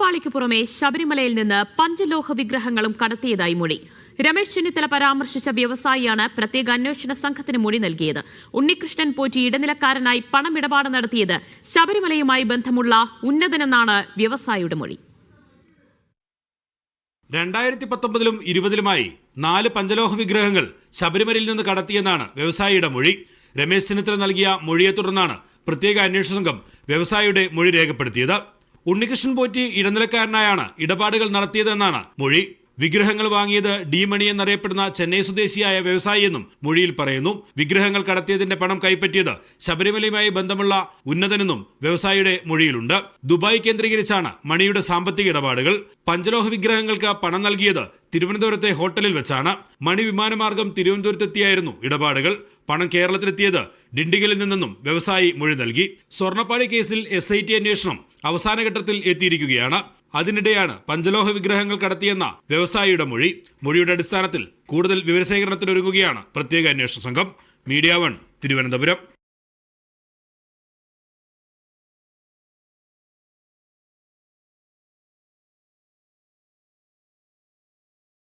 സ്വർണ്ണപ്പാളിക്ക് പുറമെ ശബരിമലയിൽ നിന്ന് പഞ്ചലോഹ വിഗ്രഹങ്ങളും കടത്തിയതായി മൊഴി. രമേശ് ചെന്നിത്തല പരാമർശിച്ച വ്യവസായിയാണ് പ്രത്യേക അന്വേഷണ സംഘത്തിന് മൊഴി നൽകിയത്. ഉണ്ണികൃഷ്ണൻ പോറ്റി ഇടനിലക്കാരനായി പണമിടപാട് നടത്തിയത് ശബരിമലയുമായി ബന്ധമുള്ള ഉന്നതനെന്നാണ് വ്യവസായിയുടെ മൊഴി. 2019-ലും 20-ലുമായി 4 പഞ്ചലോഹ വിഗ്രഹങ്ങൾ ശബരിമലയിൽ നിന്ന് കടത്തിയെന്നാണ് വ്യവസായിയുടെ മൊഴി. രമേശ് ചെന്നിത്തല നൽകിയ മൊഴിയെ തുടർന്നാണ് പ്രത്യേക അന്വേഷണ സംഘം വ്യവസായിയുടെ മൊഴി രേഖപ്പെടുത്തിയത്. ഉണ്ണികൃഷ്ണൻ പോറ്റി ഇടനിലക്കാരനായാണ് ഇടപാടുകൾ നടത്തിയതെന്നാണ് മൊഴി. വിഗ്രഹങ്ങൾ വാങ്ങിയത് ഡി മണി എന്നറിയപ്പെടുന്ന ചെന്നൈ സ്വദേശിയായ വ്യവസായിയെന്നും മൊഴിയിൽ പറയുന്നു. വിഗ്രഹങ്ങൾ കടത്തിയതിന്റെ പണം കൈപ്പറ്റിയത് ശബരിമലയുമായി ബന്ധമുള്ള ഉന്നതനെന്നും വ്യവസായിയുടെ മൊഴിയിലുണ്ട്. ദുബായ് കേന്ദ്രീകരിച്ചാണ് മണിയുടെ സാമ്പത്തിക ഇടപാടുകൾ. പഞ്ചലോഹ വിഗ്രഹങ്ങൾക്ക് പണം നൽകിയത് തിരുവനന്തപുരത്തെ ഹോട്ടലിൽ വെച്ചാണ്. മണി വിമാനമാർഗം തിരുവനന്തപുരത്തെത്തിയായിരുന്നു ഇടപാടുകൾ. പണം കേരളത്തിലെത്തിയത് ഡിണ്ടിഗലിൽ നിന്നെന്നും വ്യവസായി മൊഴി നൽകി. സ്വർണ്ണപ്പാളി കേസിൽ SIT അന്വേഷണം അവസാനഘട്ടത്തിൽ എത്തിയിരിക്കുകയാണ്. അതിനിടെയാണ് പഞ്ചലോഹ വിഗ്രഹങ്ങൾ കടത്തിയെന്ന വ്യവസായിയുടെ മൊഴിയുടെ അടിസ്ഥാനത്തിൽ കൂടുതൽ വിവരശേഖരണത്തിനൊരുങ്ങുകയാണ് പ്രത്യേക അന്വേഷണ സംഘം. മീഡിയ 1 തിരുവനന്തപുരം.